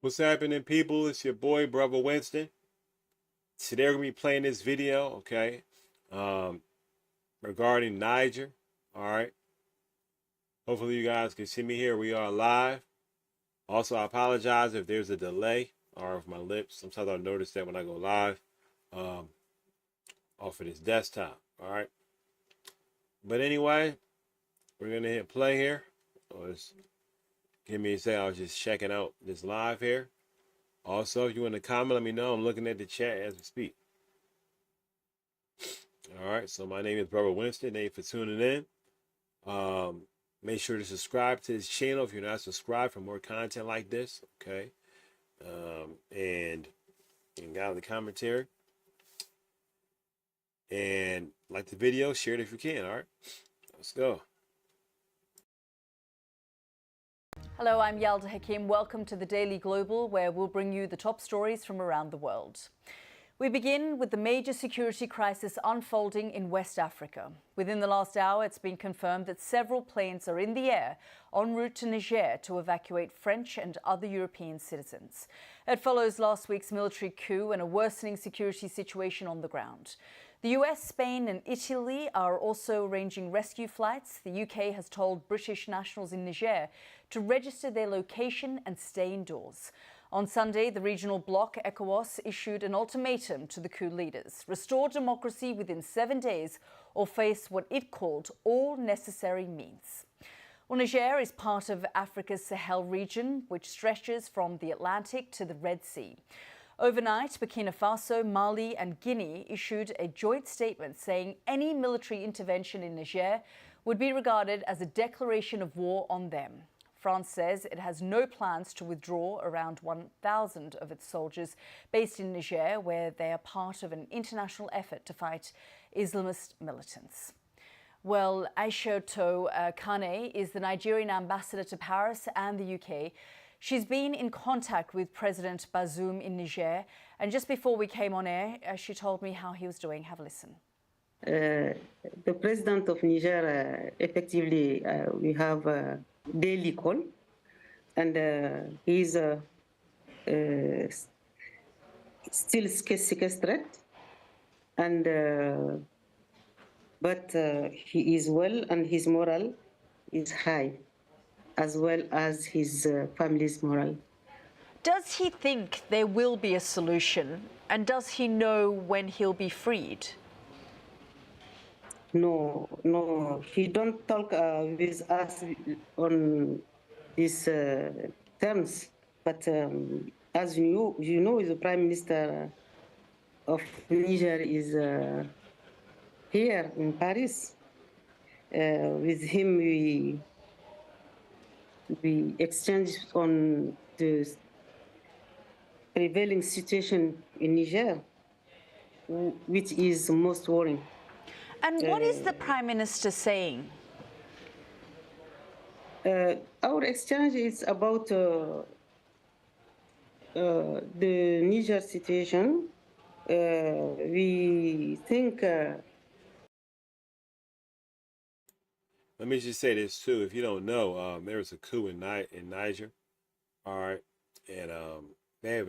What's happening, people? It's your boy, Brother Winston. Today we're going to be playing this video, okay, regarding Niger, all right? Hopefully you guys can see me here. We are live. Also, I apologize if there's a delay or if my lips. Sometimes I'll notice that when I go live off of this desktop, all right? But anyway, we're going to hit play here. Give me a second. I was just checking out this live here. Also, if you want to comment, let me know. I'm looking at the chat as we speak. All right, so my name is Brother Winston. Thank you for tuning in. Make sure to subscribe to this channel if you're not subscribed for more content like this, okay? And got the commentary. And like the video, share it if you can, all right? Let's go. Hello, I'm Yalda Hakim. Welcome to the Daily Global, where we'll bring you the top stories from around the world. We begin with the major security crisis unfolding in West Africa. Within the last hour, it's been confirmed that several planes are in the air en route to Niger to evacuate French and other European citizens. It follows last week's military coup and a worsening security situation on the ground. The US, Spain and Italy are also arranging rescue flights. The UK has told British nationals in Niger to register their location and stay indoors. On Sunday, the regional bloc, ECOWAS, issued an ultimatum to the coup leaders: restore democracy within 7 days or face what it called all necessary means. Well, Niger is part of Africa's Sahel region, which stretches from the Atlantic to the Red Sea. Overnight, Burkina Faso, Mali and Guinea issued a joint statement saying any military intervention in Niger would be regarded as a declaration of war on them. France says it has no plans to withdraw around 1,000 of its soldiers based in Niger, where they are part of an international effort to fight Islamist militants. Well, Aissatou Kane is the Nigerian ambassador to Paris and the UK. She's been in contact with President Bazoum in Niger, and just before we came on air, she told me how he was doing. Have a listen. The president of Niger, effectively, we have a daily call, and he's still sequestered, and but he is well, and his moral is high, as well as his family's moral. Does he think there will be a solution, and does he know when he'll be freed? No, he don't talk with us on these terms. But as you know, the Prime Minister of Niger is here in Paris. With him, we exchange on the prevailing situation in Niger, which is most worrying. And what is the Prime Minister saying? Our exchange is about the Niger situation. We think... Let me just say this too. If you don't know, there was a coup in Niger, all right, and they have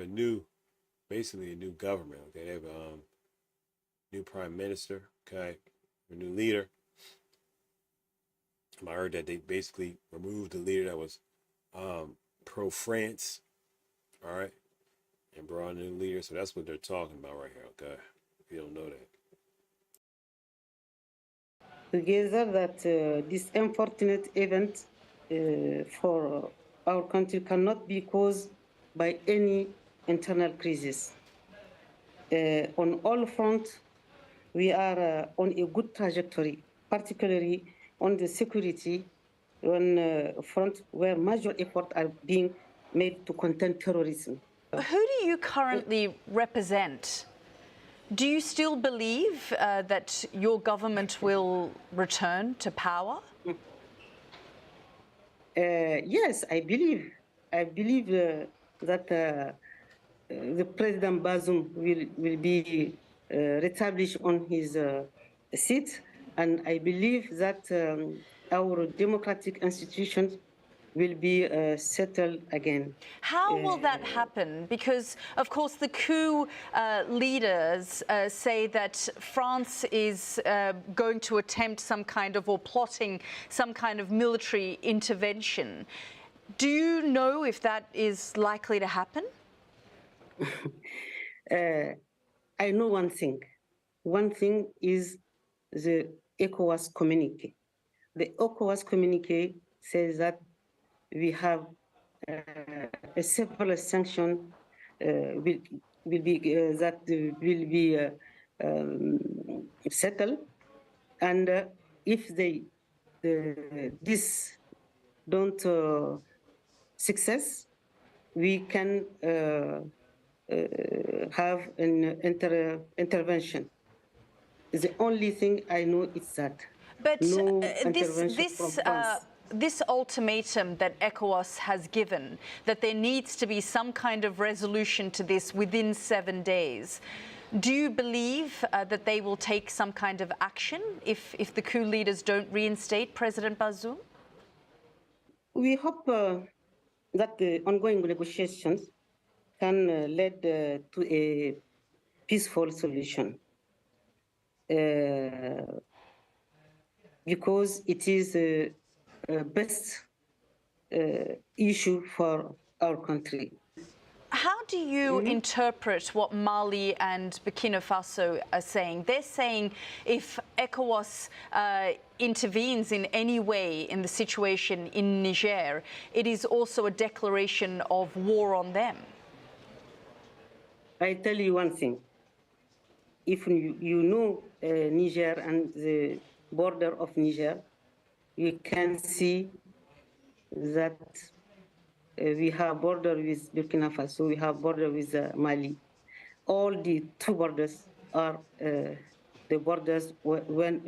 basically a new government. Okay, they have a new prime minister. Okay, a new leader. I heard that they basically removed the leader that was pro-France, all right, and brought in a new leader. So that's what they're talking about right here. Okay, if you don't know that. Together that this unfortunate event for our country cannot be caused by any internal crisis. On all fronts, we are on a good trajectory, particularly on the security front, where major efforts are being made to contain terrorism. Who do you currently represent? Do you still believe that your government will return to power? Yes, I believe. I believe that the President Bazoum will be reestablished on his seat, and I believe that our democratic institutions will be settled again. How will that happen? Because, of course, the coup leaders say that France is going to attempt some kind of, or plotting some kind of military intervention. Do you know if that is likely to happen? I know one thing. One thing is the ECOWAS communique. The ECOWAS communique says that we have a several sanction will be settled, and if this don't success, we can have an intervention. The only thing I know is that. But no intervention from France. This ultimatum that ECOWAS has given, that there needs to be some kind of resolution to this within 7 days, do you believe that they will take some kind of action if the coup leaders don't reinstate President Bazoum? We hope that the ongoing negotiations can lead to a peaceful solution. Because it is the best issue for our country. How do you interpret what Mali and Burkina Faso are saying? They're saying if ECOWAS intervenes in any way in the situation in Niger, it is also a declaration of war on them. I tell you one thing. If you know Niger and the border of Niger, you can see that we have border with Burkina Faso, we have border with Mali. All the two borders are the borders when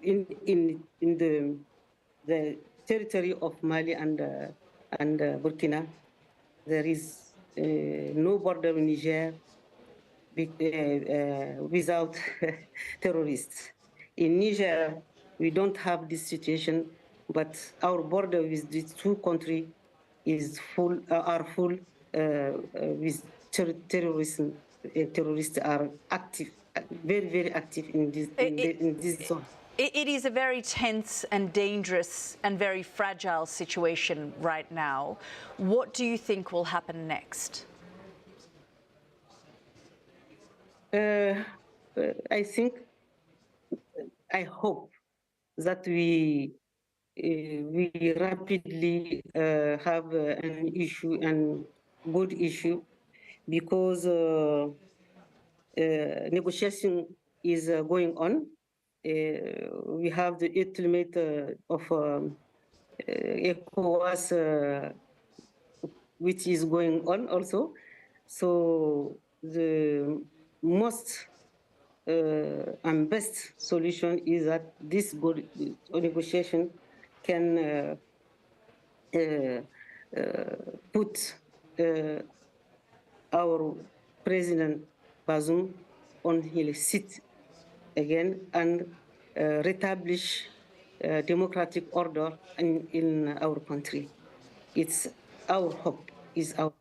in the territory of Mali and Burkina. There is no border in Niger without terrorists. In Niger, we don't have this situation, but our border with these two countries is full, with terrorism. Terrorists are active, very, very active in this zone. It is a very tense and dangerous and very fragile situation right now. What do you think will happen next? I think, I hope that we rapidly have an issue, and good issue, because negotiation is going on. We have the ultimate of ECOWAS, which is going on also. So the most and best solution is that this good negotiation can put our President Bazoum on his seat again and reestablish democratic order in our country. It's our hope, is our.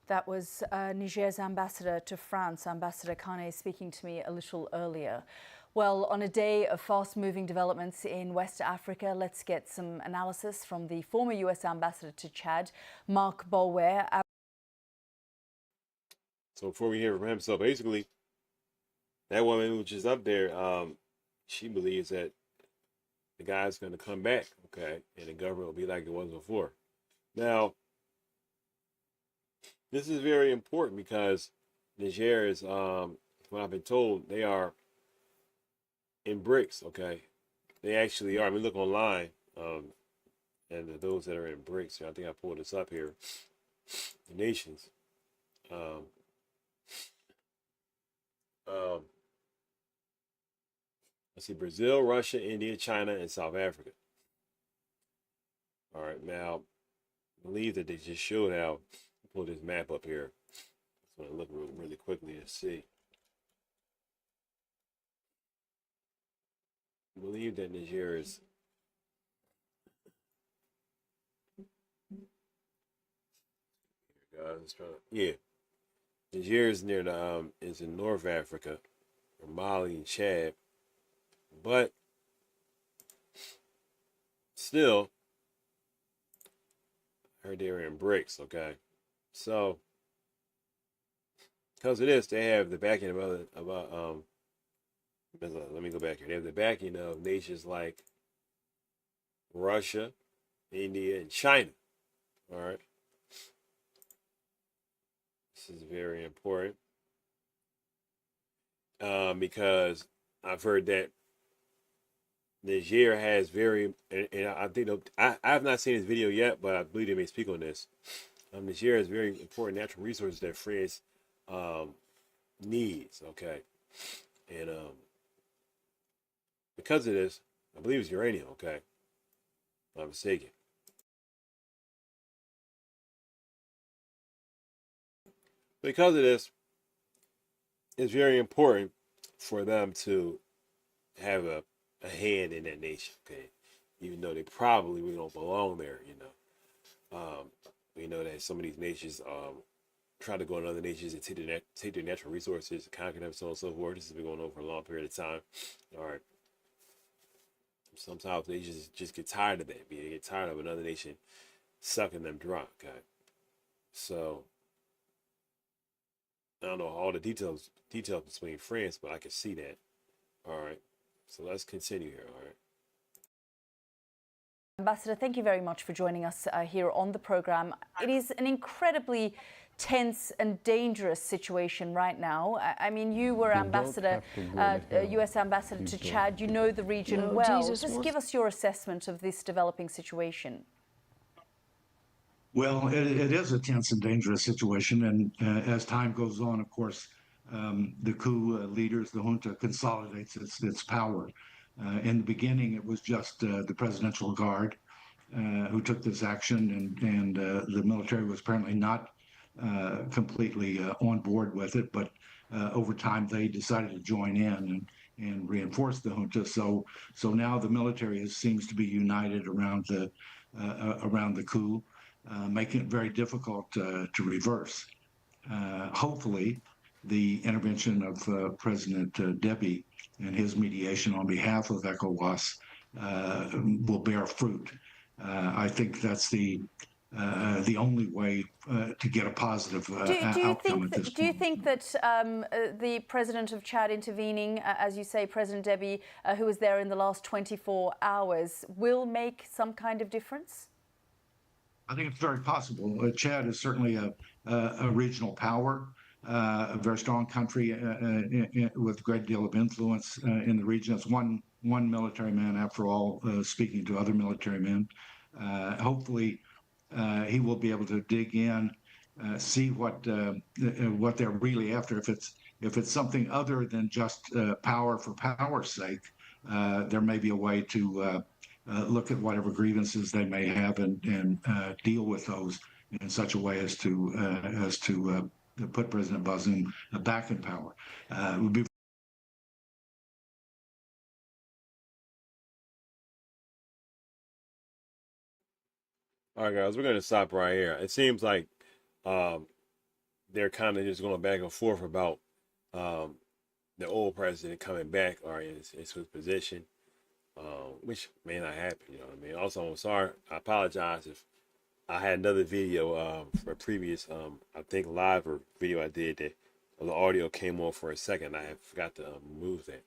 That was Niger's ambassador to France, Ambassador Kane, speaking to me a little earlier. Well, on a day of fast-moving developments in West Africa, let's get some analysis from the former US ambassador to Chad, Mark Bolwer. So before we hear from him, so basically, that woman which is up there, she believes that the guy's going to come back, okay, and the government will be like it was before. Now, this is very important because Niger is, what I've been told, they are in Brics, okay? They actually are. I mean, look online, and those that are in Brics, I think I pulled this up here, the nations. Let's see, Brazil, Russia, India, China, and South Africa. All right, now, I believe that they just showed how, pull this map up here. I just want to look really quickly and see. I believe that Niger is Yeah, Niger is near the is in North Africa, or Mali and Chad, but still, I heard they were in Brics. Okay, so because of this, they have the backing of other let me go back here. They have the backing of nations like Russia, India, and China. All right, this is very important because I've heard that Niger has and I think I have not seen this video yet, but I believe they may speak on this. Niger has very important natural resources that France needs. Okay, and because of this, I believe it's uranium. Okay, if I'm not mistaken. Because of this, it's very important for them to have a hand in that nation, okay? Even though they probably we don't belong there, you know. We know that some of these nations try to go in other nations and take their natural resources, conquer them, so on and so forth. This has been going on for a long period of time. All right. Sometimes they just get tired of that. They get tired of another nation sucking them dry, okay? So I don't know all the details between France, but I can see that. All right. So let's continue here. All right. Ambassador, thank you very much for joining us here on the program. It is an incredibly tense and dangerous situation right now. I mean, you were U.S. ambassador to Chad. You know the region well. Just give us your assessment of this developing situation. Well, it is a tense and dangerous situation, and as time goes on, of course, the coup leaders, the junta, consolidates its power. In the beginning, it was just the presidential guard who took this action, and the military was apparently not completely on board with it. But over time, they decided to join in and reinforce the junta. So now the military seems to be united around the coup. Making it very difficult to reverse. Hopefully, the intervention of President Deby and his mediation on behalf of ECOWAS will bear fruit. I think that's the only way to get a positive outcome at this point. Do you think that the president of Chad intervening, as you say, President Deby, who was there in the last 24 hours, will make some kind of difference? I think it's very possible. Chad is certainly a regional power, a very strong country with a great deal of influence in the region. It's one military man, after all, speaking to other military men. Hopefully, he will be able to dig in, see what they're really after. If it's something other than just power for power's sake, there may be a way to look at whatever grievances they may have and deal with those in such a way as to put President Bazoum back in power. It would be All right, guys, we're going to stop right here. It seems like they're kind of just going back and forth about the old president coming back or in his position. Which may not happen, you know what I mean? Also, I'm sorry, I apologize if I had another video for a previous, I think live or video I did that the audio came on for a second. I forgot to remove that.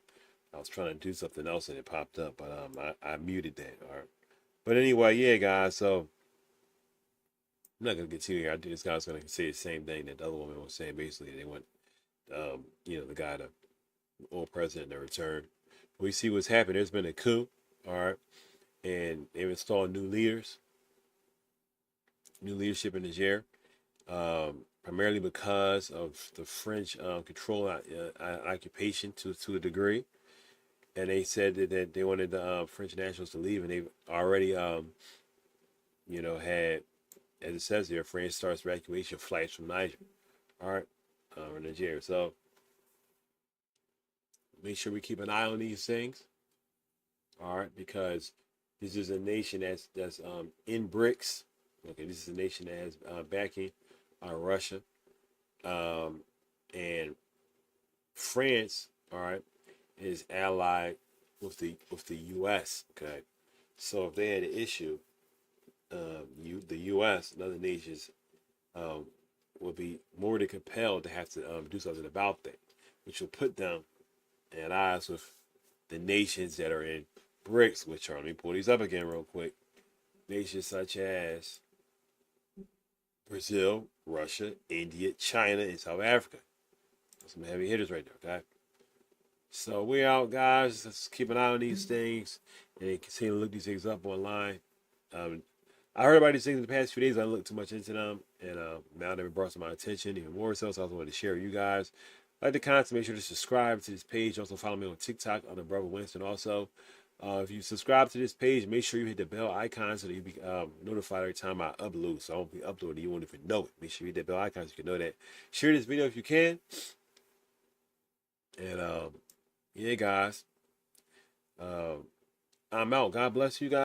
I was trying to do something else and it popped up, but I muted that. All right. But anyway, yeah, guys. So I'm not gonna continue here. I think this guy's gonna say the same thing that the other woman was saying. Basically, they want, the guy, the old president, to return. We see what's happened. There's been a coup, all right, and they've installed new leadership in Niger, primarily because of the French control occupation to a degree, and they said that they wanted the French nationals to leave, and they've already, had, as it says here, France starts evacuation flights from Niger, all right, or Nigeria. So make sure we keep an eye on these things, all right, because this is a nation that's in Brics. Okay, this is a nation that has backing Russia, and France, all right, is allied with the U.S. Okay, so if they had an issue, the U.S. and other nations um, would be more than compelled to have to do something about that, which will put them at odds with the nations that are in Brics, which are, let me pull these up again real quick. Nations such as Brazil, Russia, India, China, and South Africa. Some heavy hitters right there, okay? So we out, guys. Let's keep an eye on these things and continue to look these things up online. I heard about these things in the past few days. I didn't look too much into them, and now they've brought to my attention even more so. So I wanted to share with you guys. Like the content, make sure to subscribe to this page. Also follow me on TikTok under Brother Winston. Also, if you subscribe to this page, make sure you hit the bell icon so that you be notified every time I upload. So I won't be uploading, you won't even know it. Make sure you hit that bell icon so you can know that. Share this video if you can. And yeah, guys, I'm out. God bless you guys.